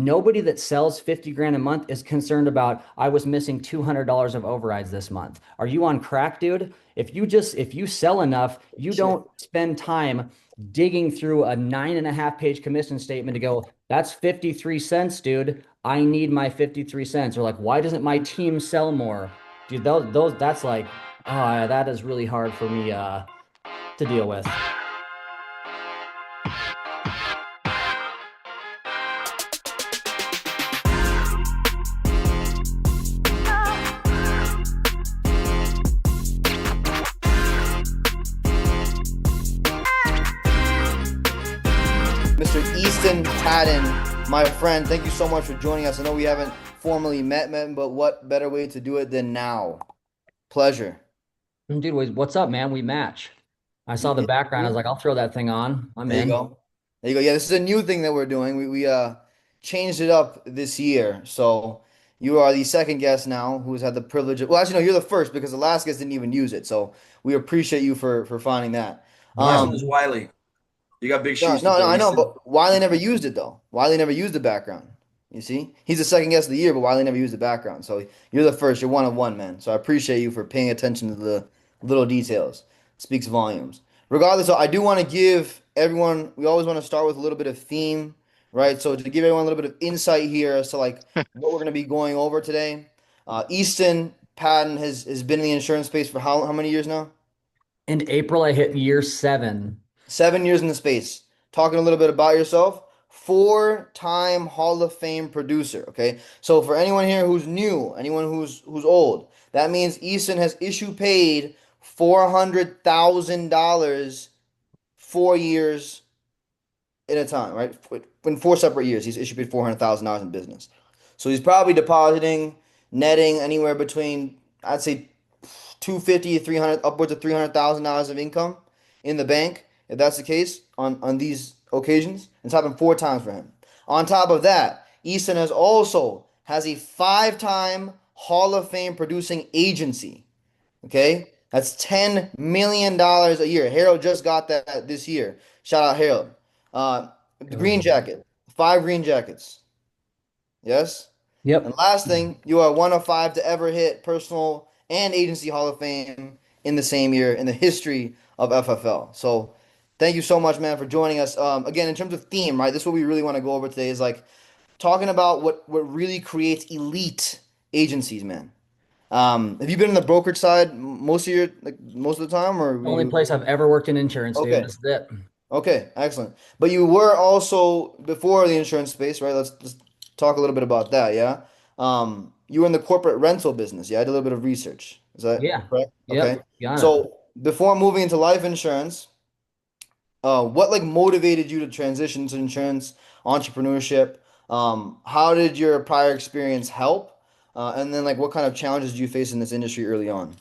Nobody that sells 50 grand a month is concerned about, I was missing $200 of overrides this month. Are you on crack, dude? If you sell enough, you Shit. don't spend time digging through a 9.5 page commission statement to go, that's 53 cents, dude. I need my 53 cents. Or like, why doesn't my team sell more? Dude, that's like, that is really hard for me, to deal with. Mr. Easton Padden, my friend, thank you so much for joining us. I know we haven't formally met, but what better way to do it than now? Pleasure. Dude, what's up, man? We match. I saw the Y- background. I was y- like, I'll throw that thing on. I'm There you in. go. There you go. Yeah, this is a new thing that we're doing. We changed it up this year. So you are the second guest now who's had the privilege of, well, actually no, you're the first because the last guest didn't even use it. So we appreciate you for finding that. The last one Um was Wiley. You got big No, shoes to no, no, fill, I know, Easton. but Wiley never used it though. Wiley never used the background. You see, he's the second guest of the year, but Wiley never used the background. So you're the first. You're one of one, man. So I appreciate you for paying attention to the little details. Speaks volumes. Regardless, though, I do want to give everyone. We always want to start with a little bit of theme, right? So to give everyone a little bit of insight here as to like what we're going to be going over today. Easton Padden has been in the insurance space for how many years now? In April, I hit year 7. 7 years in the space. Talking a little bit about yourself. Four-time Hall of Fame producer. Okay, so for anyone here who's new, anyone who's old, that means Easton has issue paid $400,000 4 years in a time, right? In 4 separate years, he's issue paid $400,000 in business. So he's probably depositing, netting anywhere between I'd say 250 to 300, upwards of $300,000 of income in the bank, if that's the case, on these occasions. It's happened 4 times for him. On top of that, Easton has a 5-time Hall of Fame producing agency. Okay? That's $10 million a year. Harold just got that this year. Shout out Harold. The Hell green yeah. jacket. 5 green jackets. Yes? And Yep. last thing, you are one of 5 to ever hit personal and agency Hall of Fame in the same year in the history of FFL. So thank you so much, man, for joining us. Again, in terms of theme, right? This is what we really want to go over today is like talking about what really creates elite agencies, man. Have you been in the brokerage side most of your like most of the time, or were Only you place I've ever worked in insurance, dude. okay? That's it. Okay, excellent. But you were also before the insurance space, right? Let's just talk a little bit about that, yeah? You were in the corporate rental business. Yeah, I did a little bit of research. Is that Yeah. correct? Okay. Yep. Got it. So before moving into life insurance, what like motivated you to transition to insurance entrepreneurship? How did your prior experience help? And then like what kind of challenges do you face in this industry early on?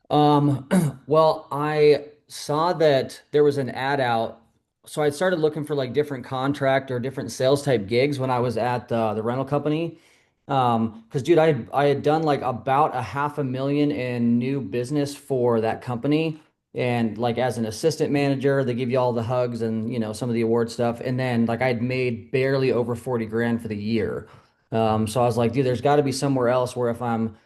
Um, well, I saw that there was an ad out. So I started looking for like different contract or different sales type gigs when I was at the rental company. Because dude, I had done like about a half a million in new business for that company. And like as an assistant manager, they give you all the hugs and some of the award stuff. And then like I'd made barely over 40 grand for the year. So I was like, dude, there's got to be somewhere else where if I'm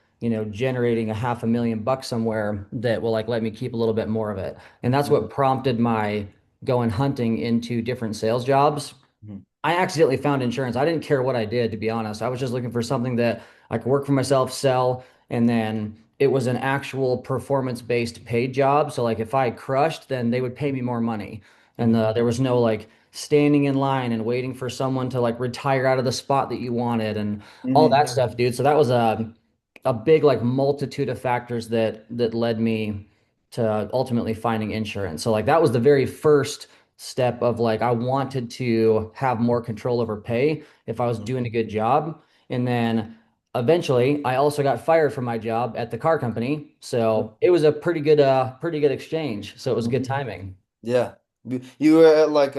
generating a half a million bucks somewhere that will like let me keep a little bit more of it. And that's what prompted my going hunting into different sales jobs. Mhm. I accidentally found insurance. I didn't care what I did, to be honest. I was just looking for something that I could work for myself, sell, and then it was an actual performance-based paid job. So like if I crushed, then they would pay me more money. And Mhm. there was no like standing in line and waiting for someone to like retire out of the spot that you wanted and all Mhm. that stuff, dude. So that was a big like multitude of factors that led me to ultimately finding insurance. So like that was the very first step of like I wanted to have more control over pay if I was Mhm. doing a good job. And then eventually I also got fired from my job at the car company. So it was a pretty good exchange. So it was good Mhm. timing. Yeah. You were at like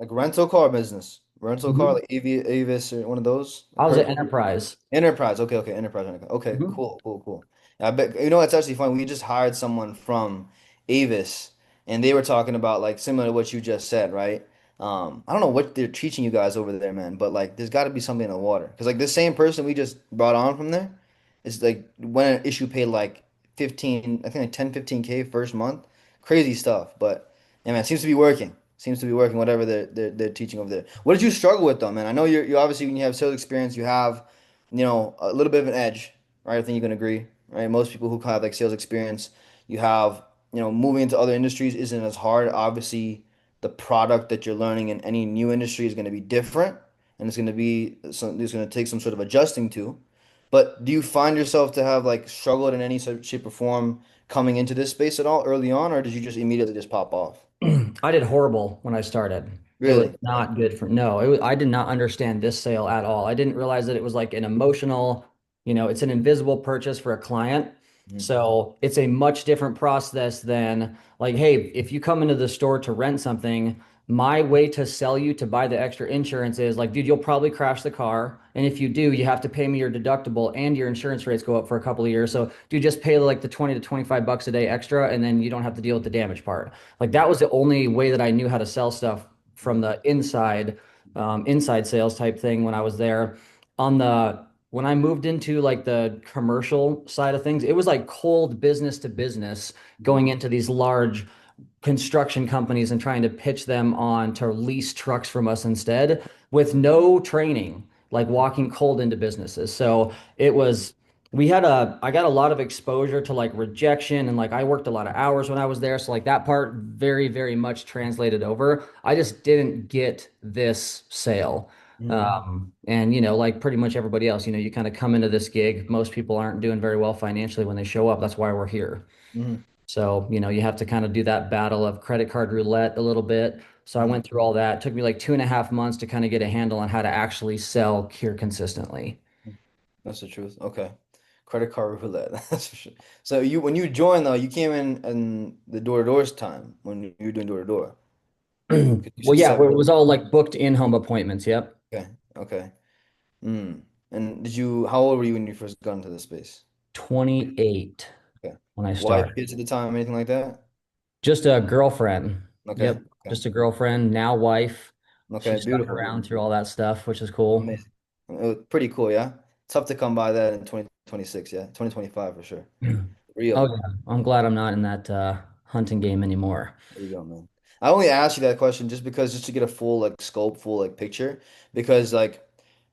rental car business. Rental car Mhm. like Avis or one of those. I I've was heard at Enterprise. Enterprise. Okay, okay, Enterprise. Okay, Mhm. cool, cool, cool. I bet it's actually fun. We just hired someone from Avis and they were talking about like similar to what you just said, right? I don't know what they're teaching you guys over there, man, but like there's got to be something in the water. Because like this same person we just brought on from there is like when an issue paid like 15, I think like 10, 15K first month. Crazy stuff. But yeah, man, it seems to be working. Seems to be working, whatever they're teaching over there. What did you struggle with though, man? I know you obviously when you have sales experience, you have, a little bit of an edge, right? I think you can agree, right? Most people who have like sales experience, you have, moving into other industries isn't as hard. Obviously the product that you're learning in any new industry is going to be different and it's going to take some sort of adjusting to. But do you find yourself to have like struggled in any sort of shape or form coming into this space at all early on, or did you just immediately just pop off? I did horrible when I started. It was Really? not good for, no, I did not understand this sale at all. I didn't realize that it was like an emotional, it's an invisible purchase for a client. Mhm. So it's a much different process than like, hey, if you come into the store to rent something, my way to sell you to buy the extra insurance is like, dude, you'll probably crash the car. And if you do, you have to pay me your deductible and your insurance rates go up for a couple of years. So dude, just pay like the 20 to 25 bucks a day extra, and then you don't have to deal with the damage part. Like that was the only way that I knew how to sell stuff from the inside sales type thing when I was there. When I moved into like the commercial side of things, it was like cold business to business going into these large construction companies and trying to pitch them on to lease trucks from us instead with no training, like walking cold into businesses. So it was, I got a lot of exposure to like rejection and like I worked a lot of hours when I was there. So like that part very, very much translated over. I just didn't get this sale. Mhm. And like pretty much everybody else, you kind of come into this gig. Most people aren't doing very well financially when they show up. That's why we're here. Mhm. So, you have to kind of do that battle of credit card roulette a little bit. So I Mhm. went through all that. It took me like 2.5 months to kind of get a handle on how to actually sell here consistently. That's the truth. Okay. Credit card roulette. That's for sure. So when you joined though, you came in the door to doors time when you were doing door to door. You Well, said yeah, it 7. was all like booked in-home appointments. Yep. Okay. Okay. And how old were you when you first got into this space? 28 Okay. when I Wife, started. kids at the time, anything like that? Just a girlfriend. Okay. Yep. Okay. Just a girlfriend, now wife. She Okay. stuck Beautiful. around through all that stuff, which is cool. Amazing. It was pretty cool, yeah. Tough to come by that in 2026, yeah. 2025 for sure. Oh Real. yeah. I'm glad I'm not in that hunting game anymore. There you go, man. I only asked you that question just to get a full like scope, full like picture, because like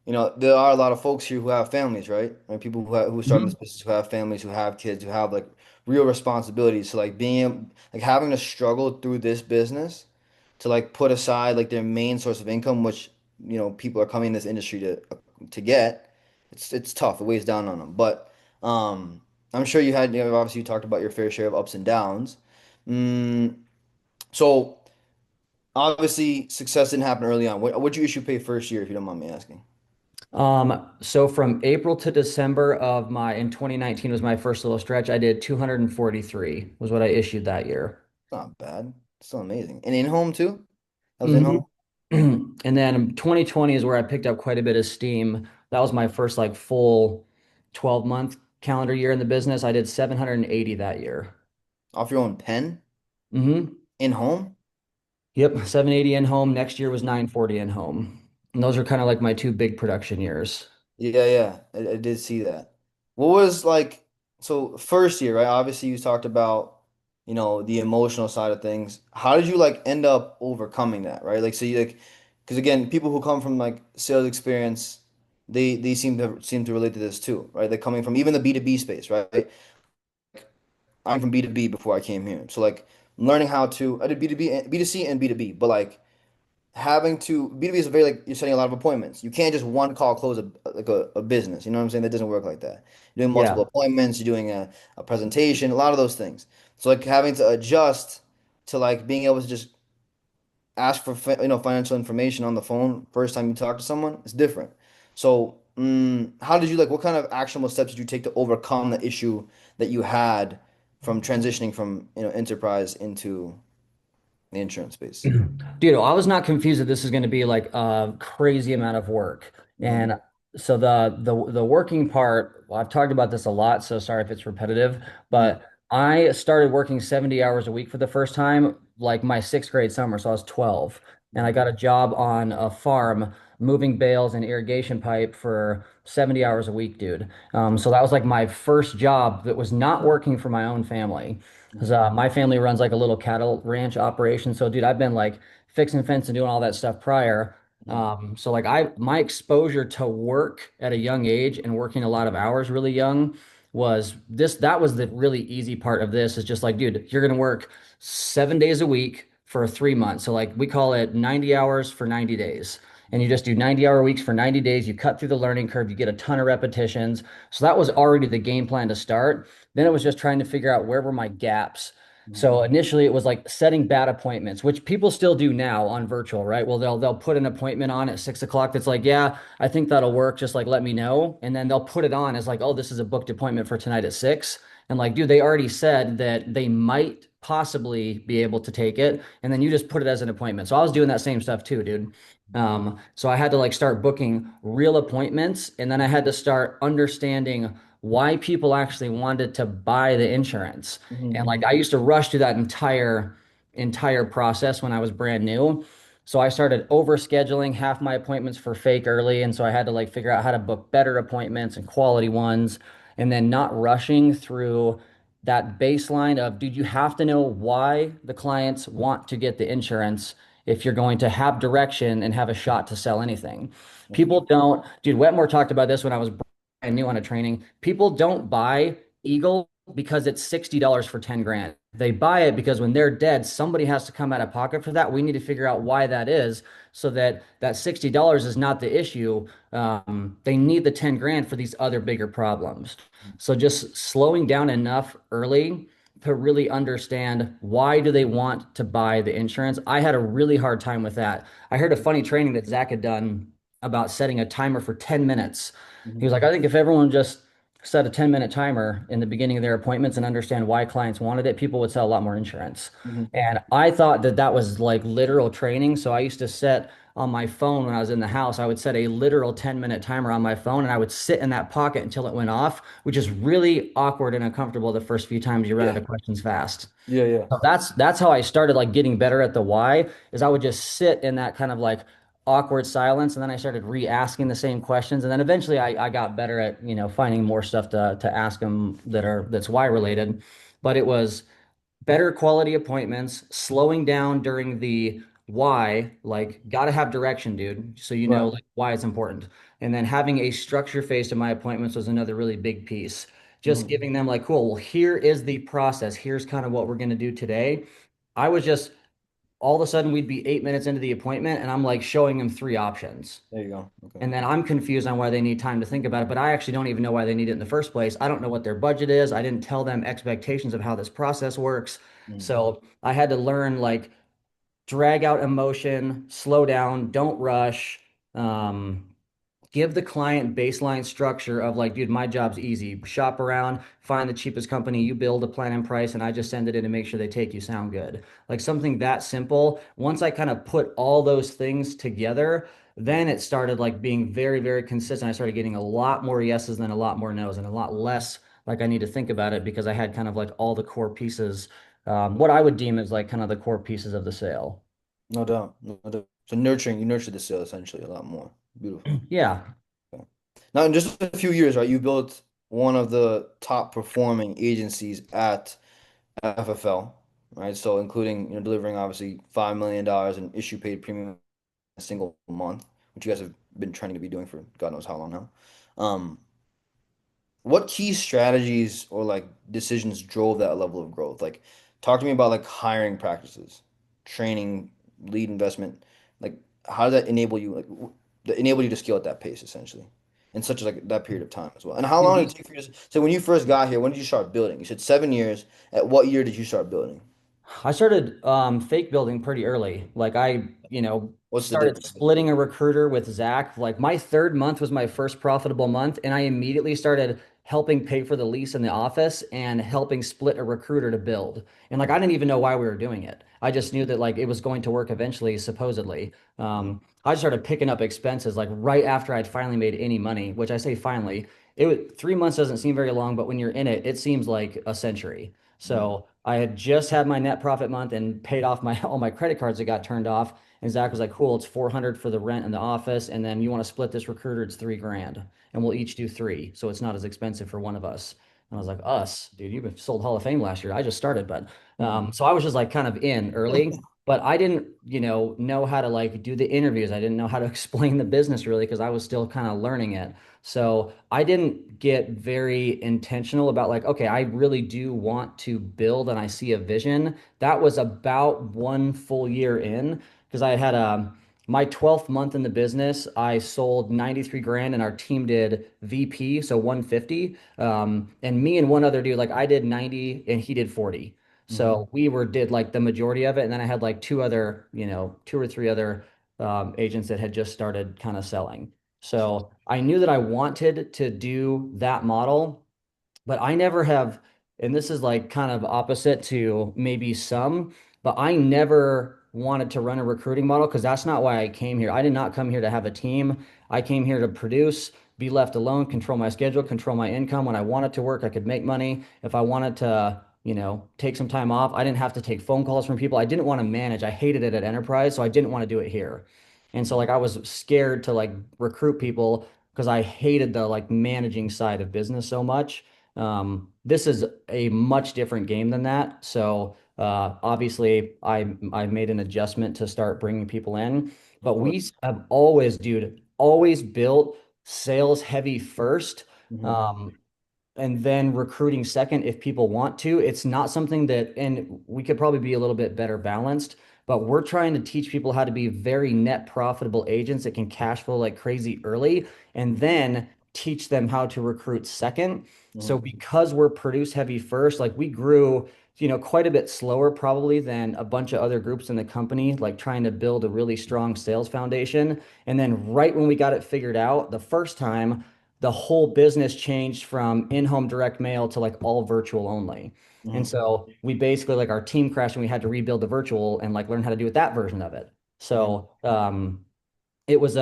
there are a lot of folks here who have families, right? And people who start in this Mhm. business who have families, who have kids, who have like real responsibilities. So like like having to struggle through this business to like put aside like their main source of income, which people are coming in this industry to get. It's tough. It weighs down on them. But I'm sure obviously you talked about your fair share of ups and downs. Mm, so obviously success didn't happen early on. What'd you issue pay first year, if you don't mind me asking? So from April to December in 2019 was my first little stretch. I did 243 was what I issued that year. It's not bad. It's still amazing. And in home too? That was in hmm home? And then 2020 is where I picked up quite a bit of steam. That was my first like full 12-month calendar year in the business. I did 780 that year. Off your own pen? hmm In home? Yep, 780 in home. Next year was 940 in home. And those are kind of like my two big production years. Yeah, yeah. I did see that. What was like, so first year, right? Obviously you talked about, the emotional side of things. How did you like end up overcoming that, right? Like so you like because again, people who come from like sales experience, they seem to relate to this too, right? They're coming from even the B2B space, right? I'm from B2B before I came here. So like learning how to I did B2B and B2C and B2B, but like having to B2B is very like you're setting a lot of appointments. You can't just one call close a business. You know what I'm saying? That doesn't work like that. You're doing multiple Yeah. appointments, you're doing a presentation, a lot of those things. So like having to adjust to like being able to just ask for financial information on the phone first time you talk to someone, it's different. So how did you like what kind of actionable steps did you take to overcome the issue that you had from transitioning from enterprise into the insurance space? Dude, I was not confused that this is going to be like a crazy amount of work. Hmm. And so the working part, well, I've talked about this a lot, so sorry if it's repetitive, Hmm. but I started working 70 hours a week for the first time, like my sixth grade summer. So I was 12. and I Mm-hmm. got a job on a farm moving bales and irrigation pipe for 70 hours a week, dude. So that was like my first job that was not working for my own family. Because Mm-hmm. my family runs like a little cattle ranch operation. So, dude, I've been like fixing fence and doing all that stuff prior. So like my exposure to work at a young age and working a lot of hours really young was this that was the really easy part of this is just like, dude, you're gonna work 7 days a week for 3 months. So like we call it 90 hours for 90 days. And you just do 90-hour weeks for 90 days. You cut through the learning curve, you get a ton of repetitions. So that was already the game plan to start. Then it was just trying to figure out where were my gaps. Mm-hmm. So initially it was like setting bad appointments, which people still do now on virtual, right? Well, they'll put an appointment on at 6 o'clock that's like, yeah, I think that'll work. Just like let me know. And then they'll put it on as like, oh, this is a booked appointment for tonight at 6. And like, dude, they already said that they might possibly be able to take it. And then you just put it as an appointment. So I was doing that same stuff too, dude. So I had to like start booking real appointments, and then I had to start understanding why people actually wanted to buy the insurance. And Mm-hmm. like I used to rush through that entire process when I was brand new. So I started over scheduling half my appointments for fake early. And so I had to like figure out how to book better appointments and quality ones, and then not rushing through that baseline of, dude, you have to know why the clients want to get the insurance if you're going to have direction and have a shot to sell anything. People don't, dude, Wetmore talked about this when I was brand new on a training. People don't buy Eagle because it's $60 for 10 grand. They buy it because when they're dead, somebody has to come out of pocket for that. We need to figure out why that is so that that $60 is not the issue. They need the 10 grand for these other bigger problems. So just slowing down enough early to really understand why do they want to buy the insurance. I had a really hard time with that. I heard a funny training that Zach had done about setting a timer for 10 minutes. He Mm-hmm. was like, I think if everyone just set a 10-minute timer in the beginning of their appointments and understand why clients wanted it, people would sell a lot more insurance. Mm-hmm. And I thought that that was like literal training. So I used to set on my phone when I was in the house, I would set a literal 10-minute timer on my phone and I would sit in that pocket until it went off, which is really awkward and uncomfortable the first few times you run out Yeah. of questions fast. Yeah. Yeah. So that's how I started like getting better at the why is I would just sit in that kind of like awkward silence and then I started re-asking the same questions and then eventually I got better at finding more stuff to ask them that's why related. But it was better quality appointments, slowing down during the why, like gotta have direction, dude, so you know Right. like why it's important. And then having a structure phase to my appointments was another really big piece. Just Mm-hmm. giving them like, cool, well, here is the process. Here's kind of what we're gonna do today. I was just all of a sudden we'd be 8 minutes into the appointment and I'm like showing them three options. There you go. Okay. And then I'm confused on why they need time to think about it, but I actually don't even know why they need it in the first place. I don't know what their budget is. I didn't tell them expectations of how this process works. Mm-hmm. So I had to learn like drag out emotion, slow down, don't rush. Um, Give the client baseline structure of like, dude, my job's easy. Shop around, find the cheapest company, you build a plan and price, and I just send it in to make sure they take you sound good. Like something that simple. Once I kind of put all those things together, then it started like being very, very consistent. I started getting a lot more yeses than a lot more nos and a lot less like I need to think about it because I had kind of like all the core pieces, what I would deem as like kind of the core pieces of the sale. No doubt. No doubt. So nurturing, you nurture the sale essentially a lot more. Beautiful. Yeah. Okay. Now, in just a few years, right, you built one of the top performing agencies at FFL, right? So including, delivering obviously $5 million in issue paid premium a single month, which you guys have been trending to be doing for God knows how long now. Um, what key strategies or like decisions drove that level of growth? Like, talk to me about like hiring practices, training, lead investment. Like, how did that enable you, like, that enable you to scale at that pace essentially, in such like that period of time as well? And how long did it take for you to, so when you first got here, when did you start building? You said 7 years. At what year did you start building? I started fake building pretty early. Like What's the started difference? splitting a recruiter with Zach. Like my third month was my first profitable month, and I immediately started helping pay for the lease in the office and helping split a recruiter to build. And like I didn't even know why we were doing it. I just knew that like it was going to work eventually, supposedly. I just started picking up expenses like right after I'd finally made any money, which I say finally. 3 months doesn't seem very long, but when you're in it, it seems like a century. Mhm. So I had just had my net profit month and paid off my all my credit cards that got turned off. And Zach was like, cool, it's 400 for the rent in the office. And then you want to split this recruiter, it's 3 grand. And we'll each do three. So it's not as expensive for one of us. And I was like, us, dude, you've sold Hall of Fame last year. I just started, but Mhm. so I was just like kind of in early, but I didn't, know how to like do the interviews. I didn't know how to explain the business really because I was still kind of learning it. So I didn't get very intentional about like, okay, I really do want to build and I see a vision. That was about 1 full year in because I had my 12th month in the business, I sold 93 grand and our team did VP, so 150. And me and one other dude, like I did 90 and he did 40. Mhm. So we were did like the majority of it. And then I had like two other, two or three other agents that had just started kind of selling. So I knew that I wanted to do that model, but I never have, and this is like kind of opposite to maybe some, but I never wanted to run a recruiting model because that's not why I came here. I did not come here to have a team. I came here to produce, be left alone, control my schedule, control my income. When I wanted to work, I could make money. If I wanted to, take some time off, I didn't have to take phone calls from people. I didn't want to manage. I hated it at Enterprise, so I didn't want to do it here. And so like I was scared to like recruit people because I hated the like managing side of business so much. This is a much different game than that. So obviously, I made an adjustment to start bringing people in, Of but course. we have always, dude, always built sales heavy first. Mhm. Um, and then recruiting second if people want to. It's not something that, and we could probably be a little bit better balanced, but we're trying to teach people how to be very net profitable agents that can cash flow like crazy early and then teach them how to recruit second. So Mhm. because we're produce heavy first, like we grew, quite a bit slower probably than a bunch of other groups in the company, like trying to build a really strong sales foundation. And then right when we got it figured out the first time, the whole business changed from in-home direct mail to like all virtual only. And Mhm. so we basically like our team crashed and we had to rebuild the virtual and like learn how to do it that version of it. Mhm. So it was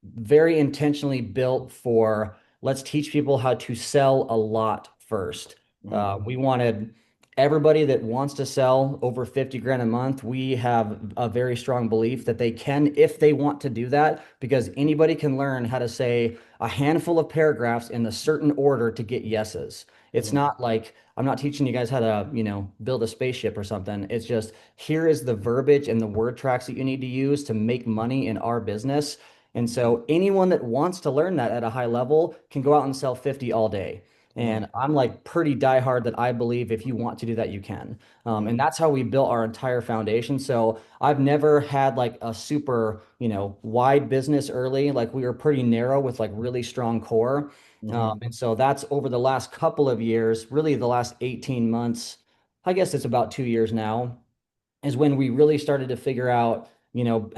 very intentionally built for let's teach people how to sell a lot first. Mhm. We wanted everybody that wants to sell over 50 grand a month. We have a very strong belief that they can if they want to do that because anybody can learn how to say a handful of paragraphs in a certain order to get yeses. It's Mhm. not like I'm not teaching you guys how to, build a spaceship or something. It's just here is the verbiage and the word tracks that you need to use to make money in our business. And so anyone that wants to learn that at a high level can go out and sell 50 all day. Mhm. And I'm like pretty diehard that I believe if you want to do that, you can. Mhm. And that's how we built our entire foundation. So I've never had like a super, wide business early. Like we were pretty narrow with like really strong core. Mhm. And so that's over the last couple of years, really the last 18 months. I guess it's about 2 years now is when we really started to figure out,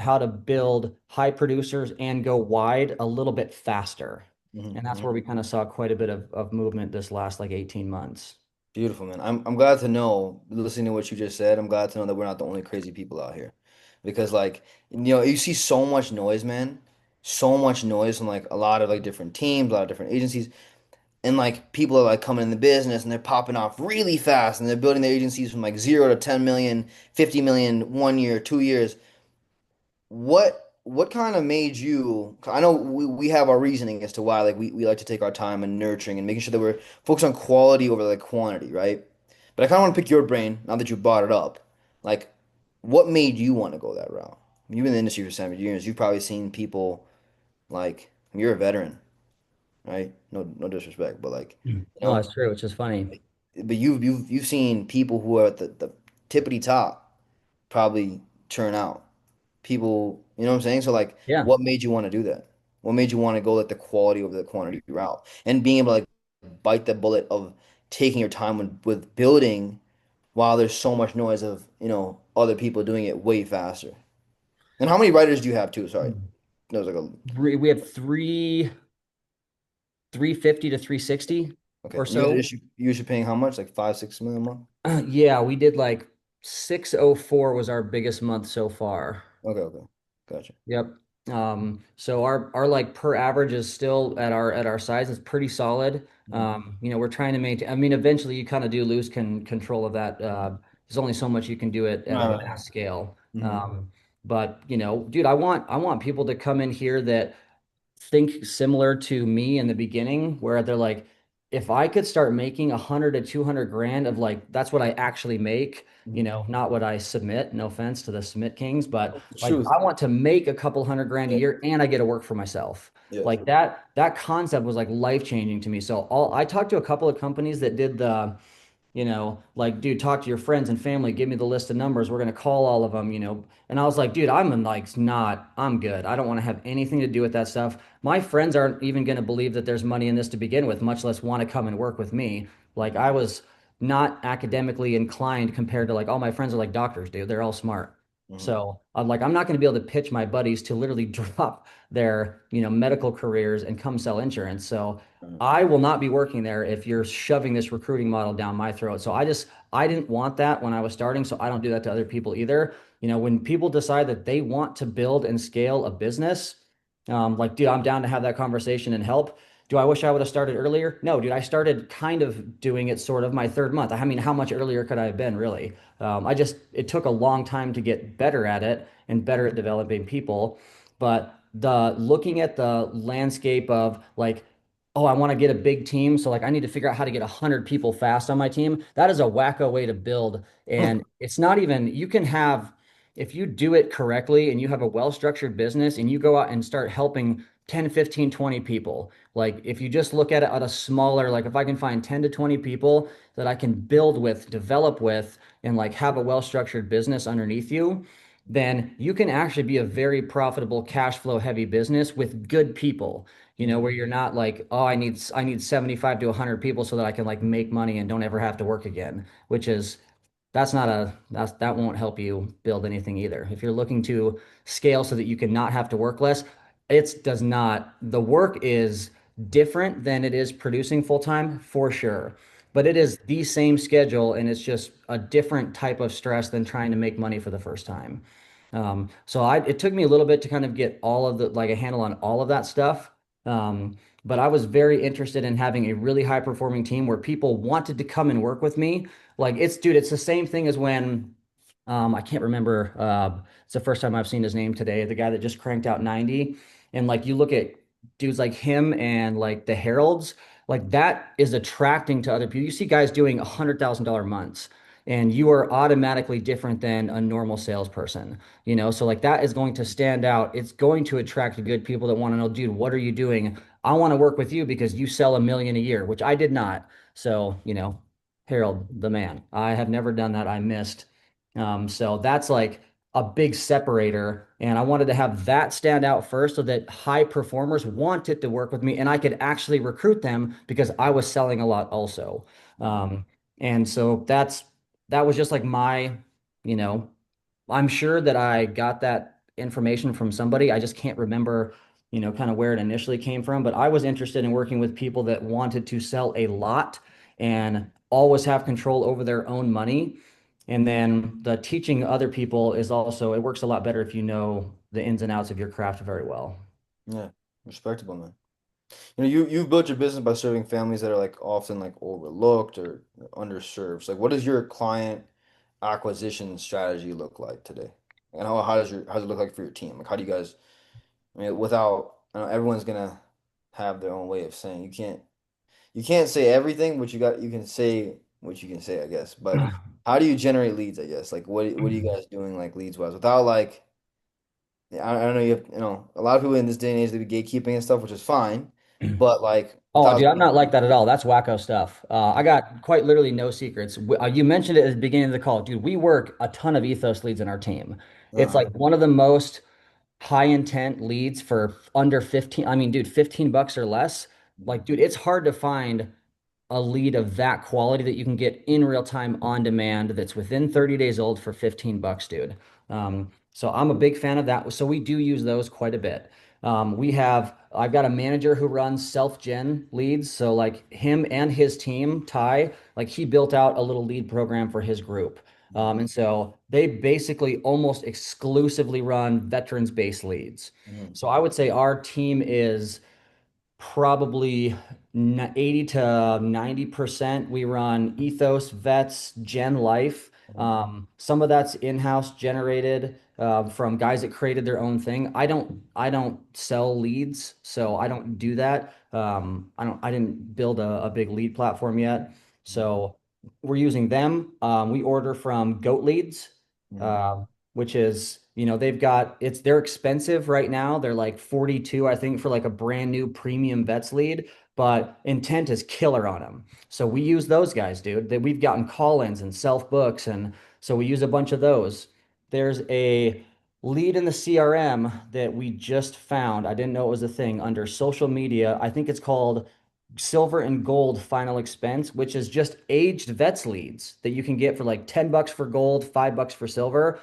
how to build high producers and go wide a little bit faster. And that's Mhm. where we kind of saw quite a bit of movement this last like 18 months. Beautiful, man. I'm glad to know, listening to what you just said, I'm glad to know that we're not the only crazy people out here. Because like, you see so much noise, man. So much noise from like a lot of like different teams, a lot of different agencies. And like people are like coming in the business and they're popping off really fast and they're building their agencies from like 0 to 10 million, 50 million, 1 year, 2 years. What kind of made you? I know we have our reasoning as to why like we like to take our time and nurturing and making sure that we're focused on quality over like quantity, right? But I kind of want to pick your brain now that you brought it up. Like, what made you want to go that route? You've been in the industry for 7 years. You've probably seen people like you're a veteran, right? No disrespect, but like, Mm. you No, know, it's true, which is funny. but you've seen people who are at the tippity top probably churn out. People, you know what I'm saying? So like, Yeah. what made you want to do that? What made you want to go like the quality over the quantity route and being able to like bite the bullet of taking your time with building while there's so much noise of, other people doing it way faster. And how many writers do you have too? Sorry. Mm. There was like a We have 350 to 360 okay. or And you guys are so. usually paying how much? Like 5, 6 million a month? Yeah, we did like 604 was our biggest month so far. Okay, okay. Gotcha. Yep. So our like per average is still at our size. It's pretty solid. Mhm. We're trying to maintain. I mean, eventually you kind of do lose control of that. There's only so much you can do it at a Right. mass scale. Mhm. But dude, I want people to come in here that think similar to me in the beginning, where they're like, if I could start making 100 to 200 grand of like, that's what I actually make, Mhm. not what I submit. No offense to the submit kings, but The like, truth. I want to make a couple 100 grand a Yeah. year and I get to work for myself. Yeah. Like that concept was like life changing to me. So I talked to a couple of companies that did like, dude, talk to your friends and family, give me the list of numbers. We're gonna call all of them. And I was like, dude, I'm good. I don't want to have anything to do with that stuff. My friends aren't even gonna believe that there's money in this to begin with, much less want to come and work with me. Like I was not academically inclined compared to like all my friends are like doctors, dude. They're all smart. Mhm. So I'm like, I'm not going to be able to pitch my buddies to literally drop their medical careers and come sell insurance. So Mhm. I will not be working there if you're shoving this recruiting model down my throat. So I didn't want that when I was starting, so I don't do that to other people either. When people decide that they want to build and scale a business, like, dude, I'm down to have that conversation and help. Do I wish I would have started earlier? No, dude, I started kind of doing it sort of my third month. I mean, how much earlier could I have been, really? It took a long time to get better at it and better at developing people. But the looking at the landscape of like, oh, I want to get a big team. So like I need to figure out how to get 100 people fast on my team. That is a wacko way to build. And it's not even, you can have, if you do it correctly and you have a well-structured business and you go out and start helping 10, 15, 20 people, like if you just look at it at a smaller, like if I can find 10 to 20 people that I can build with, develop with, and like have a well-structured business underneath you, then you can actually be a very profitable cash flow heavy business with good people, Mhm. where you're not like, oh, I need 75 to 100 people so that I can like make money and don't ever have to work again, which is that won't help you build anything either. If you're looking to scale so that you can not have to work less, it does not. The work is different than it is producing full time for sure. But it is the same schedule and it's just a different type of stress than trying to make money for the first time. It took me a little bit to kind of get all of the like a handle on all of that stuff. But I was very interested in having a really high performing team where people wanted to come and work with me. Like dude, it's the same thing as when I can't remember. It's the first time I've seen his name today. The guy that just cranked out 90. And like you look at dudes like him and like the Heralds, like that is attracting to other people. You see guys doing $100,000 months, and you are automatically different than a normal salesperson. So like that is going to stand out. It's going to attract good people that want to know, dude, what are you doing? I want to work with you because you sell 1 million a year, which I did not. So, Harold, the man. I have never done that. I missed. So that's like a big separator. And I wanted to have that stand out first so that high performers wanted to work with me and I could actually recruit them because I was selling a lot also. Mhm. And so that was just like you know, I'm sure that I got that information from somebody. I just can't remember, kind of where it initially came from. But I was interested in working with people that wanted to sell a lot and always have control over their own money. And then the teaching other people is also, it works a lot better if you know the ins and outs of your craft very well. Yeah. Respectable, man. You've built your business by serving families that are like often like overlooked or underserved. So, like, what does your client acquisition strategy look like today? And how does it look like for your team? Like, how do you guys? I mean, without I know everyone's gonna have their own way of saying you can't say everything, but you can say what you can say, I guess. But how do you generate leads? I guess like what are you guys doing like leads wise without like I don't know a lot of people in this day and age they be gatekeeping and stuff, which is fine, but like Oh, without dude, I'm not like that at all. That's wacko stuff. I Mhm. got quite literally no secrets. You mentioned it at the beginning of the call, dude. We work a ton of Ethos leads in our team. It's Uh-huh. like one of the most high intent leads for under 15. I mean, dude, $15 or less. Like, dude, it's hard to find a lead of that quality that you can get in real time on demand that's within 30 days old for $15, dude. So I'm a big fan of that. So we do use those quite a bit. I've got a manager who runs self-gen leads. So like him and his team, Ty, like he built out a little lead program for his group. Mhm. And so they basically almost exclusively run veterans-based leads. Mhm. So I would say our team is probably 80 to 90% we run Ethos, Vets, Gen Life. Mhm. Some of that's in-house generated from guys that created their own thing. I don't sell leads, so I don't do that. I didn't build a big lead platform yet. So we're using them. We order from Goat Leads. Mhm. Uh, which is, they're expensive right now. They're like 42, I think, for like a brand new premium vets lead, but intent is killer on them. So we use those guys, dude. That we've gotten call-ins and self-books, and so we use a bunch of those. There's a lead in the CRM that we just found. I didn't know it was a thing under social media. I think it's called silver and gold final expense, which is just aged vets leads that you can get for like $10 for gold, $5 for silver.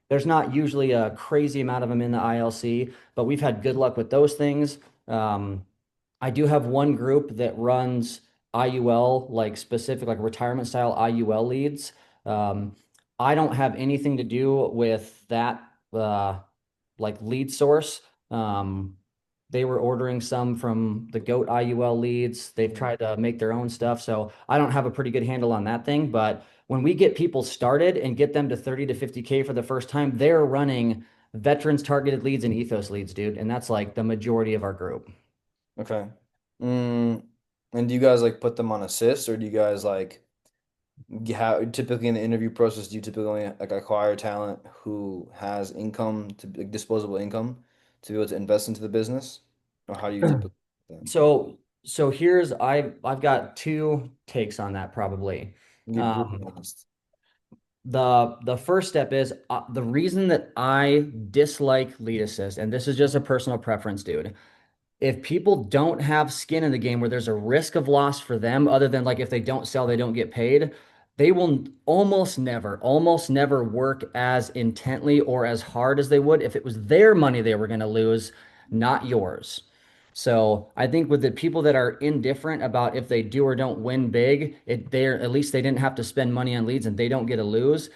There's not usually a crazy amount of them in the ILC, but we've had good luck with those things. Um, I do have one group that runs IUL, like specific, like retirement style IUL leads. Um, I don't have anything to do with that, like lead source. Um, they were ordering some from the GOAT IUL leads. They've Mhm. tried to make their own stuff. So I don't have a pretty good handle on that thing. But when we get people started and get them to 30 to 50K for the first time, they're running veterans targeted leads and ethos leads, dude. And that's like the majority of our group. Okay. Mm, and do you guys like put them on assist, or do you guys like how typically in the interview process do you typically only, like acquire talent who has income to like, disposable income to be able to invest into the business, or how do you typically do that? So here's I've got two takes on that probably. Be brutally Um, honest. the first step is the reason that I dislike lead assist, and this is just a personal preference, dude. If people don't have skin in the game where there's a risk of loss for them, other than like if they don't sell, they don't get paid, they will almost never work as intently or as hard as they would if it was their money they were going to lose, not yours. So I think with the people that are indifferent about if they do or don't win big, they're at least they didn't have to spend money on leads and they don't get to lose.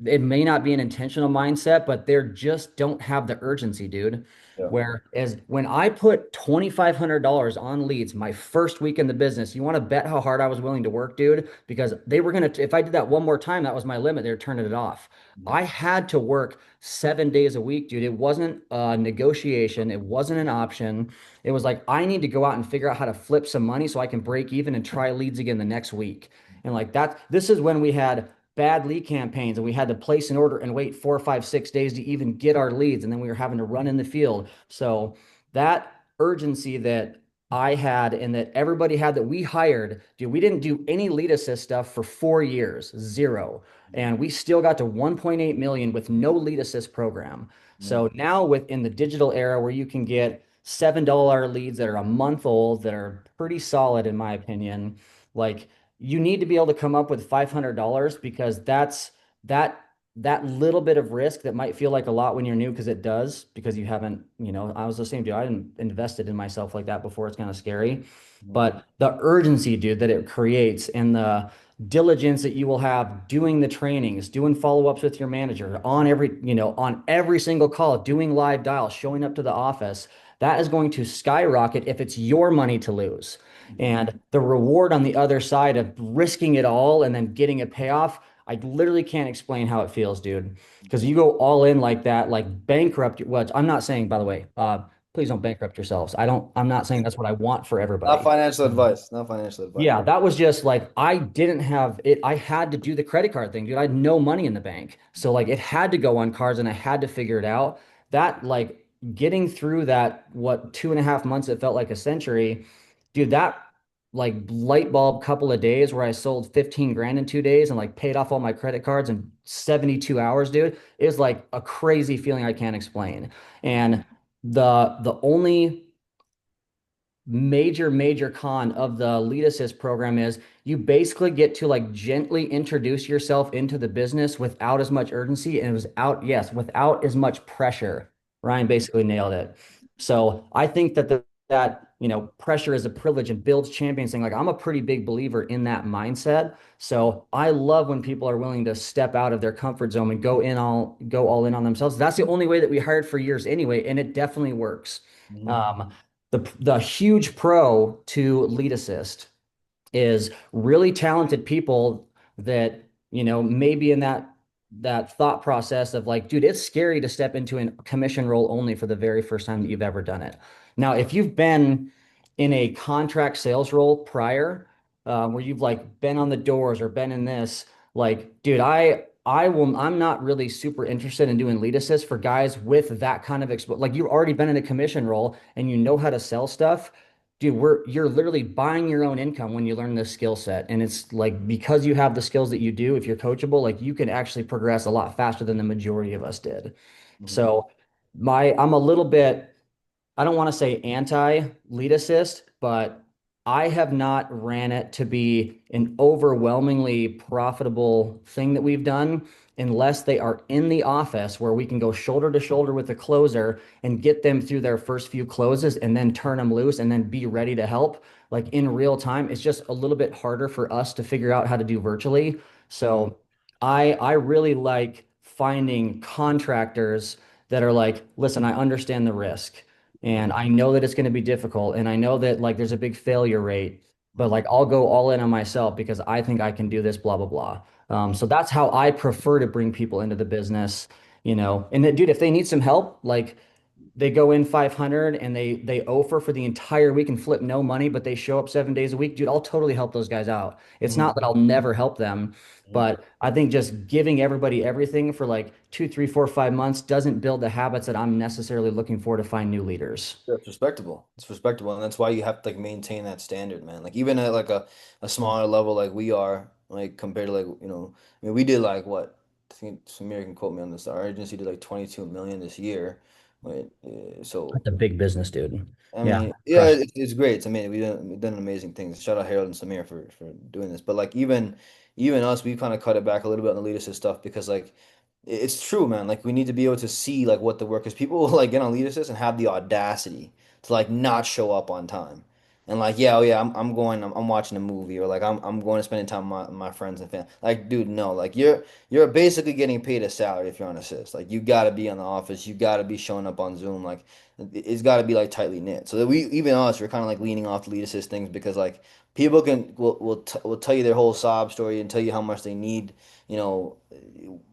It may not be an intentional mindset, but they're just don't have the urgency, dude. Yeah. Whereas when I put $2,500 on leads my first week in the business, you want to bet how hard I was willing to work, dude? Because they were gonna, if I did that one more time, that was my limit. They were turning it off. Mhm. I had to work 7 days a week, dude. It wasn't a negotiation. It wasn't an option. It was like I need to go out and figure out how to flip some money so I can break even and try leads again the next week. And like that, this is when we had bad lead campaigns and we had to place an order and wait 4, 5, 6 days to even get our leads. And then we were having to run in the field. So that urgency that I had and that everybody had that we hired, dude, we didn't do any lead assist stuff for 4 years, zero. And we still got to 1.8 million with no lead assist program. Mhm. So now within the digital era where you can get $7 leads that are a month old, that are pretty solid in my opinion, like you need to be able to come up with $500 because that that little bit of risk that might feel like a lot when you're new because it does because you haven't, I was the same dude. I didn't invested in myself like that before. It's kind of scary. Mhm. But the urgency, dude, that it creates and the diligence that you will have doing the trainings, doing follow-ups with your manager on every single call, doing live dial, showing up to the office, that is going to skyrocket if it's your money to lose. Mhm. And the reward on the other side of risking it all and then getting a payoff, I literally can't explain how it feels, dude. Because you go all in like that, like bankrupt. What I'm not saying, by the way, please don't bankrupt yourselves. I'm not saying that's what I want for Not everybody. financial advice. Not financial advice. Yeah, that was just like I didn't have it. I had to do the credit card thing, dude. I had no money in the bank. So like it had to go on cards and I had to figure it out. That like getting through that, what, 2.5 months, it felt like a century, dude, that like light bulb couple of days where I sold 15 grand in 2 days and like paid off all my credit cards in 72 hours, dude, is like a crazy feeling I can't explain. And the only major con of the lead assist program is you basically get to like gently introduce yourself into the business without as much urgency and without as much pressure. Ryan basically nailed it. So I think that pressure is a privilege and builds champions thing. Like I'm a pretty big believer in that mindset. So I love when people are willing to step out of their comfort zone and go all in on themselves. That's the only way that we hired for years anyway, and it definitely works. Mhm. Um, the huge pro to lead assist is really talented people that, maybe in that thought process of like, dude, it's scary to step into a commission role only for the very first time that you've ever done it. Now, if you've been in a contract sales role prior, where you've like been on the doors or been in this, like, dude, I'm not really super interested in doing lead assist for guys with that kind of like you've already been in a commission role and you know how to sell stuff. Dude, you're literally buying your own income when you learn this skill set. And it's like because you have the skills that you do, if you're coachable, like you can actually progress a lot faster than the majority of us did. Mhm. So I'm a little bit, I don't want to say anti lead assist, but I have not ran it to be an overwhelmingly profitable thing that we've done unless they are in the office where we can go shoulder to shoulder with the closer and get them through their first few closes and then turn them loose and then be ready to help like in real time. It's just a little bit harder for us to figure out how to do virtually. Mhm. So I really like finding contractors that are like, listen, I understand the risk. And Mhm. I know that it's going to be difficult. And I know that like there's a big failure rate, but Mhm. like I'll go all in on myself because I think I can do this, blah, blah, blah. So that's how I prefer to bring people into the business, And then, dude, if they need some help, like they go in 500 and they offer for the entire week and flip no money, but they show up 7 days a week, dude, I'll totally help those guys out. It's Mhm. not that I'll never help them, Mhm. but I think just giving everybody everything for like 2, 3, 4, 5 months doesn't build the habits that I'm necessarily looking for to find new leaders. That's respectable. It's respectable, and that's why you have to like maintain that standard, man. Like even at like a smaller level, like we are, like compared to like I mean, we did like what I think Samir can quote me on this. Our agency did like 22 million this year. Wait, so That's a big business, dude. I Yeah, mean, yeah, crushed. it's great. It's amazing. We've done amazing things. Shout out Harold and Samir for doing this. But like even us, we kind of cut it back a little bit on the leadership stuff because like it's true, man. Like we need to be able to see like what the work is. People will like get on leadership and have the audacity to like not show up on time. And like, yeah, oh yeah, I'm watching a movie or like I'm going to spending time with my friends and family. Like, dude, no, like you're basically getting paid a salary if you're on assist. Like you gotta be in the office, you gotta be showing up on Zoom. Like it's got to be like tightly knit. So that we even us, we're kind of like leaning off the lead assist things because like people will tell you their whole sob story and tell you how much they need, you know,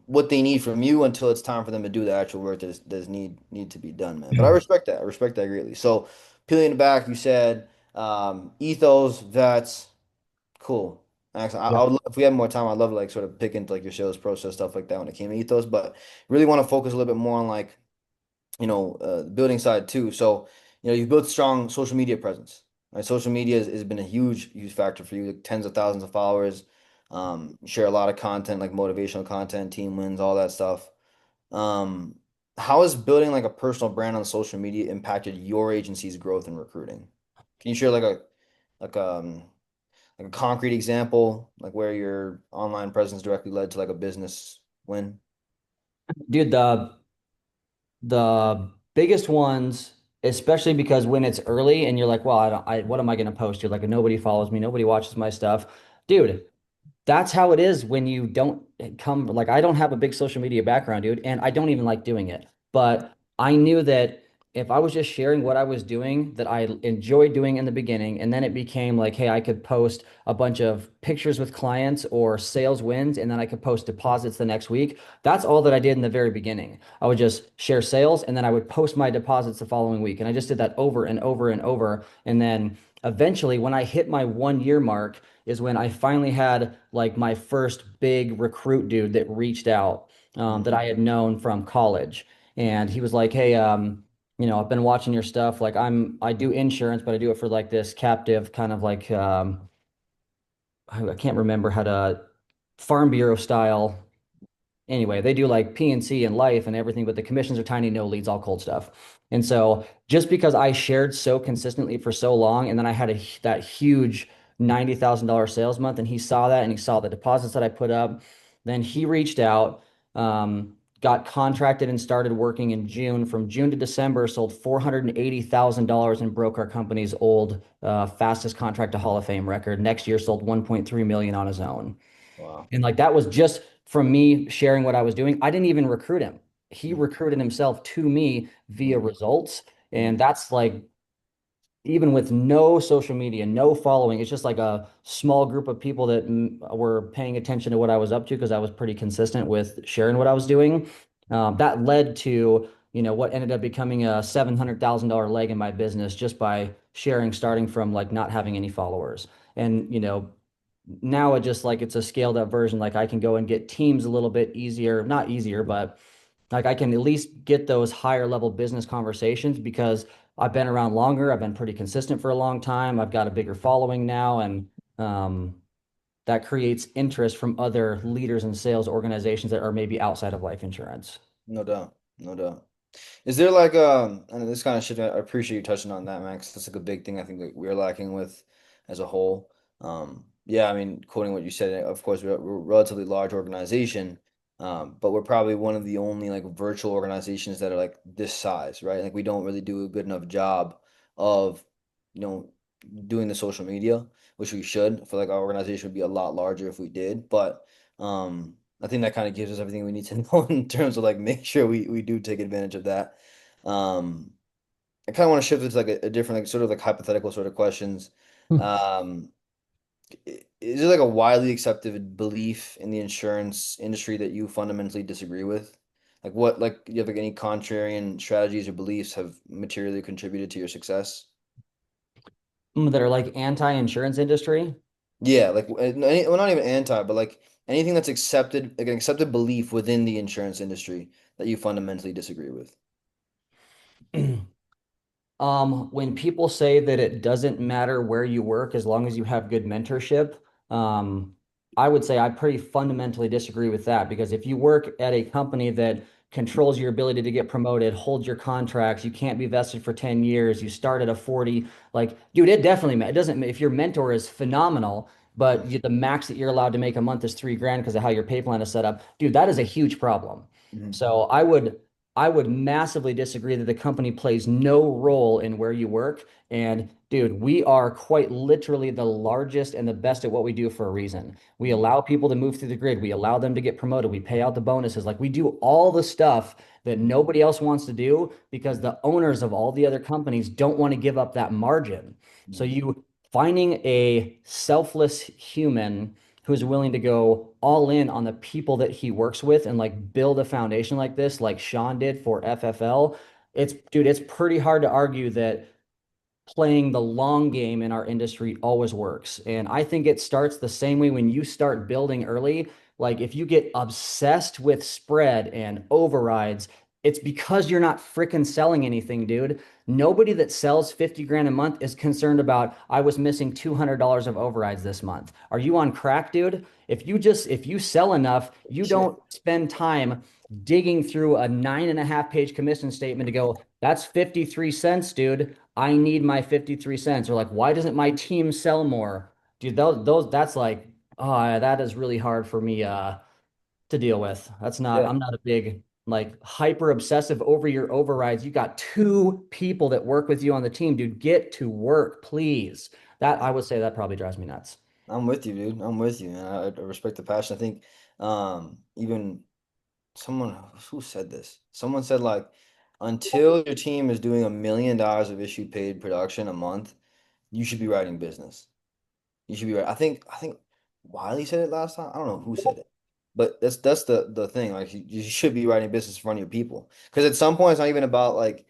what they need from you until it's time for them to do the actual work that need to be done, man. But I respect that. I respect that greatly. So peeling it back, you said ethos. That's cool. Actually, I Yep. would if we had more time, I'd love to like sort of pick into like your sales process stuff like that when it came to ethos. But really want to focus a little bit more on like the building side too. So, you've built strong social media presence, right? Social media has been a huge factor for you, like tens of thousands of followers. You share a lot of content, like motivational content, team wins, all that stuff. Um, how has building like a personal brand on social media impacted your agency's growth and recruiting? Can you share like um like a concrete example, like where your online presence directly led to like a business win? Dude, the biggest ones, especially because when it's early and you're like, well, what am I going to post? You're like, nobody follows me, nobody watches my stuff. Dude, that's how it is when you don't come like I don't have a big social media background, dude, and I don't even like doing it. But I knew that if I was just sharing what I was doing that I enjoyed doing in the beginning, and then it became like, hey, I could post a bunch of pictures with clients or sales wins, and then I could post deposits the next week. That's all that I did in the very beginning. I would just share sales and then I would post my deposits the following week. And I just did that over and over and over. And then eventually, when I hit my 1 year mark, is when I finally had like my first big recruit dude that reached out that I had known from college. And he was like, hey, I've been watching your stuff. Like I do insurance, but I do it for like this captive kind of like, I can't remember how to farm bureau style. Anyway, they do like PNC and life and everything, but the commissions are tiny, no leads, all cold stuff. And so just because I shared so consistently for so long, and then I had that huge $90,000 sales month, and he saw that and he saw the deposits that I put up, then he reached out. got contracted and started working in June. From June to December, sold $480,000 and broke our company's old fastest contract to Hall of Fame record. Next year, sold 1.3 million on his own. Wow. And like that was just from me sharing what I was doing. I didn't even recruit him. He recruited himself to me via Mm-hmm. results. And that's like even with no social media, no following, it's just like a small group of people that were paying attention to what I was up to because I was pretty consistent with sharing what I was doing. That led to, what ended up becoming a $700,000 leg in my business just by sharing, starting from like not having any followers. And, now it just like it's a scaled up version. Like I can go and get teams a little bit easier, not easier, but like I can at least get those higher level business conversations because I've been around longer. I've been pretty consistent for a long time. I've got a bigger following now, and um, that creates interest from other leaders and sales organizations that are maybe outside of life insurance. No doubt. No doubt. Is there and this kind of shit, I appreciate you touching on that, man, 'cause that's like a big thing I think that we're lacking with as a whole. Yeah, I mean, quoting what you said, of course, we're a relatively large organization, but we're probably one of the only like virtual organizations that are like this size, right? Like we don't really do a good enough job of, you know, doing the social media, which we should. I feel like our organization would be a lot larger if we did, but I think that kind of gives us everything we need to know in terms of like make sure we do take advantage of that. Um, I kind of want to shift it to like a different, like sort of like hypothetical sort of questions. Um, is there like a widely accepted belief in the insurance industry that you fundamentally disagree with? Like what, like you have like any contrarian strategies or beliefs have materially contributed to your success? That are like anti-insurance industry. Yeah, like well, not even anti, but like anything that's accepted, like an accepted belief within the insurance industry that you fundamentally disagree with. When people say that it doesn't matter where you work as long as you have good mentorship, um, I would say I pretty fundamentally disagree with that because if you work at a company that controls your ability to get promoted, holds your contracts, you can't be vested for 10 years, you start at a 40, like, dude, it definitely, it doesn't, if your mentor is phenomenal, but the max that you're allowed to make a month is 3 grand because of how your pay plan is set up, dude, that is a huge problem. Mhm. So I would massively disagree that the company plays no role in where you work. And dude, we are quite literally the largest and the best at what we do for a reason. We Mhm. allow people to move through the grid. We allow them to get promoted. We pay out the bonuses. Like we do all the stuff that nobody else wants to do because the owners of all the other companies don't want to give up that margin. So Mhm. you finding a selfless human who's willing to go all in on the people that he works with and like build a foundation like this, like Sean did for FFL. Dude, it's pretty hard to argue that playing the long game in our industry always works. And I think it starts the same way when you start building early. Like if you get obsessed with spread and overrides, it's because you're not freaking selling anything, dude. Nobody that sells 50 grand a month is concerned about, I was missing $200 of overrides this month. Are you on crack, dude? If you sell enough, you Shit. don't spend time digging through a 9.5 page commission statement to go, that's 53 cents, dude. I need my 53 cents. Or like, why doesn't my team sell more? Dude, that's like, oh, that is really hard for me to deal with. Yeah, I'm not a big like hyper obsessive over your overrides. You got two people that work with you on the team, dude. Get to work, please. That I would say that probably drives me nuts. I'm with you, dude. I'm with you, and I respect the passion. I think even someone who said this, someone said like until your team is doing $1 million of issue paid production a month, you should be writing business. You should be right. I think Wiley said it last time. I don't know who said it, but that's the thing. Like you should be writing business in front of your people because at some point it's not even about like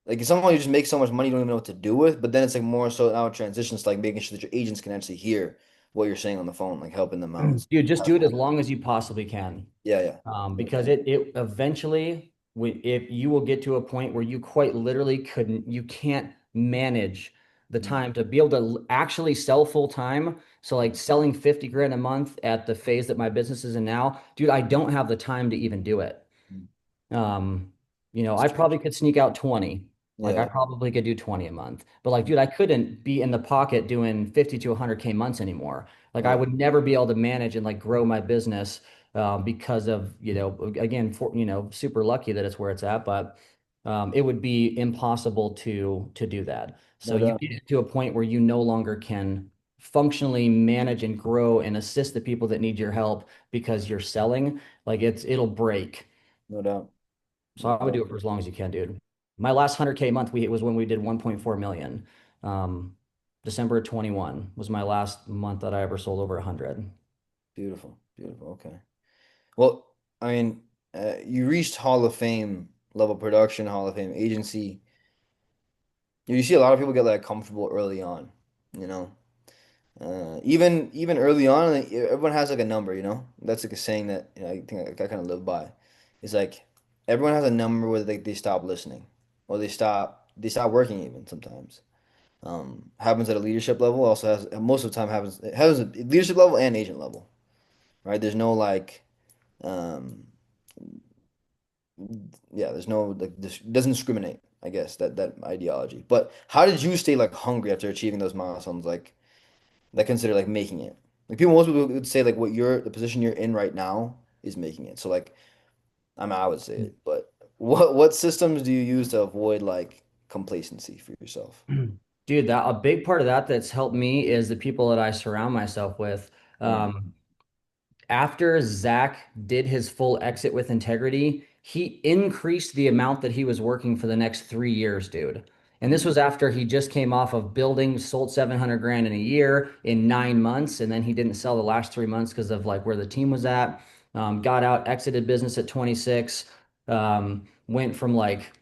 at some point you just make so much money you don't even know what to do with. But then it's like more so now it transitions to like making sure that your agents can actually hear what you're saying on the phone, like helping them out. Dude, just do it as long as you possibly can. Yeah, yeah. Because it eventually, if you will get to a point where you quite literally you can't manage the Mhm. time to be able to actually sell full time. So like selling 50 grand a month at the phase that my business is in now, dude, I don't have the time to even do it. Um, It's I true. probably could sneak out 20. Like I Yeah. probably could do 20 a month. But like, dude, I couldn't be in the pocket doing 50 to 100K months anymore. Like I Yeah. would never be able to manage and like grow my business. because of, again, super lucky that it's where it's at, but it would be impossible to do that. So No you doubt. get to a point where you no longer can functionally manage and grow and assist the people that need your help because you're selling. Like it'll break. No doubt. So No I would do doubt. it for as long as you can, dude. My last 100K month was when we did 1.4 million. Um, December 21 was my last month that I ever sold over 100. Beautiful. Beautiful. Okay. Well, I mean, you reached Hall of Fame level production, Hall of Fame agency. You see a lot of people get like comfortable early on, you know. Even early on, like, everyone has like a number, you know. That's like a saying that I think I kind of live by. It's like everyone has a number where they stop listening or they stop working even sometimes. Happens at a leadership level. Also has most of the time happens at leadership level and agent level, right? There's no like um, yeah, there's no like this doesn't discriminate, I guess, that ideology. But how did you stay like hungry after achieving those milestones, like that consider like making it? Like most people would say like the position you're in right now is making it. So like I would say it, but what systems do you use to avoid like complacency for yourself? Dude, that a big part of that that's helped me is the people that I surround myself with. Mm, After Zach did his full exit with integrity, he increased the amount that he was working for the next 3 years, dude. And this mm, was after he just came off of building, sold 700 grand in a year in 9 months. And then he didn't sell the last 3 months because of like where the team was at. Got out, exited business at 26, went from like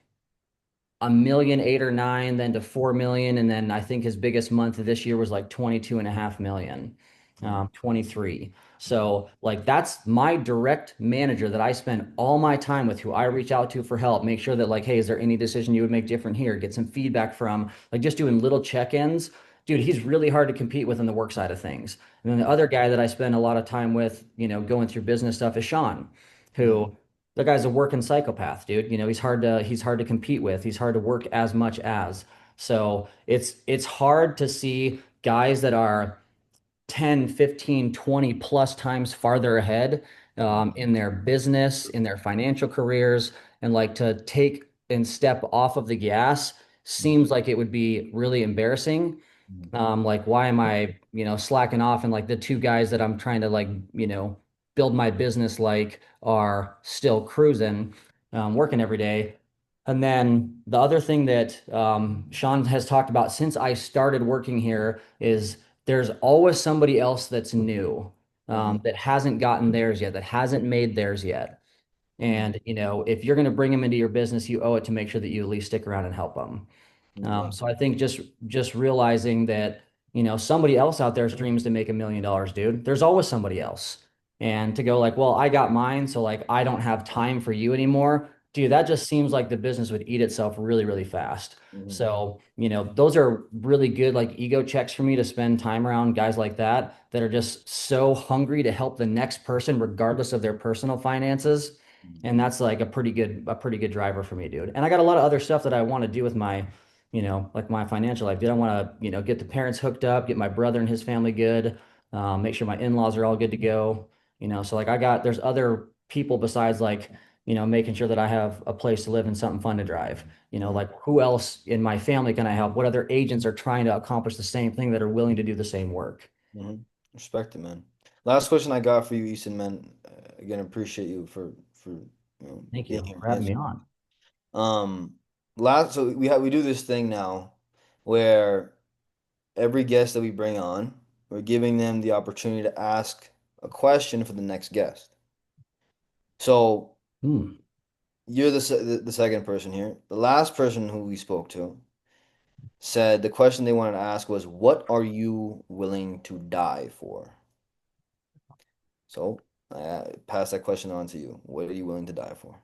a million, 8 or 9, then to 4 million. And then I think his biggest month of this year was like 22.5 million, mm, 23. mm, So like that's my direct manager that I spend all my time with, who I reach out to for help, make sure that like, hey, is there any decision you would make different here? Get some feedback from, like, just doing little check-ins. Dude, he's really hard to compete with on the work side of things. And then the other guy that I spend a lot of time with, going through business stuff is Sean, mm, who the guy's a working psychopath, dude. He's hard to compete with. He's hard to work as much as. So it's hard to see guys that are 10, 15, 20 plus times farther ahead in their business, in their financial careers, and like to take and step off of the gas mm, seems like it would be really embarrassing. mm, Like, why am I, slacking off? And like the two guys that I'm trying to like, build my business like are still cruising, working every day. And then the other thing that Sean has talked about since I started working here is there's always somebody else that's new, mm, that hasn't gotten theirs yet, that hasn't made theirs yet. mm. And, if you're going to bring them into your business, you owe it to make sure that you at least stick around and help them. Yeah. So I think just realizing that, somebody else out there dreams to make $1 million, dude. There's always somebody else. And to go like, well, I got mine, so like I don't have time for you anymore. Dude, that just seems like the business would eat itself really, really fast. Mhm. So, those are really good like ego checks for me to spend time around guys like that are just so hungry to help the next person regardless of their personal finances. And that's like a pretty good driver for me, dude. And I got a lot of other stuff that I want to do with my like my financial life. Dude, I want to, get the parents hooked up, get my brother and his family good, make sure my in-laws are all good to go. So like there's other people besides like, making sure that I have a place to live and something fun to drive. Mhm. Like who else in my family can I help? What other agents are trying to accomplish the same thing that are willing to do the same work? Mhm. Respect it, man. Last question I got for you, Easton, man. Again, appreciate you for Thank being you here for and having me answering. on. Um, so we do this thing now where every guest that we bring on, we're giving them the opportunity to ask a question for the next guest. So Hmm. you're the second person here. The last person who we spoke to said the question they wanted to ask was, "What are you willing to die for?" So I pass that question on to you. What are you willing to die for?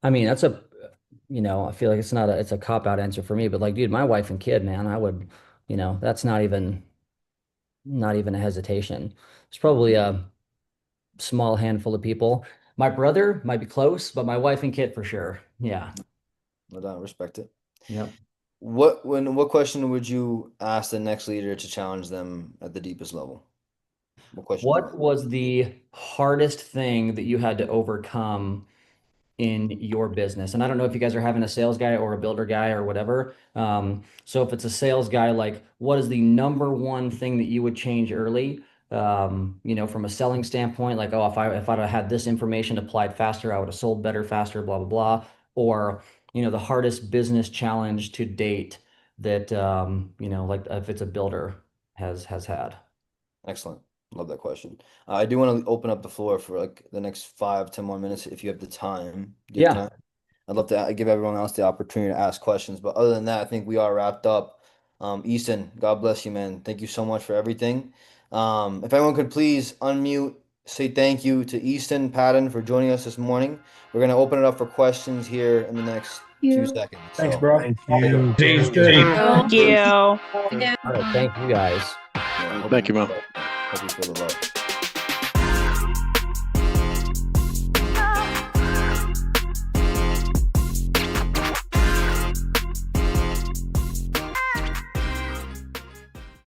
I mean, I feel like it's a cop out answer for me, but like, dude, my wife and kid, man, I would, that's not even a hesitation. It's probably a small handful of people. My brother might be close, but my wife and kid for sure. Yeah. No doubt, respect it. Yep. What question would you ask the next leader to challenge them at the deepest level? What question do you What want? was the hardest thing that you had to overcome in your business? And I don't know if you guys are having a sales guy or a builder guy or whatever. So if it's a sales guy, like what is the number one thing that you would change early? From a selling standpoint, like, oh, if I'd have had this information applied faster, I would have sold better, faster, blah, blah, blah. Or, the hardest business challenge to date that like if it's a builder has had. Excellent. Love that question. I do want to open up the floor for like the next 5, 10 more minutes if you have the time. Do you have Yeah. time? I'd love to give everyone else the opportunity to ask questions. But other than that, I think we are wrapped up. Easton, God bless you, man. Thank you so much for everything. If everyone could please unmute, say thank you to Easton Padden for joining us this morning. We're going to open it up for questions here in the next few seconds. Thanks, So, bro. Thank Take care. you. See you Thank you. soon. Thank you. All right. Thank you guys. yeah, Thank you, man. hope you feel the love.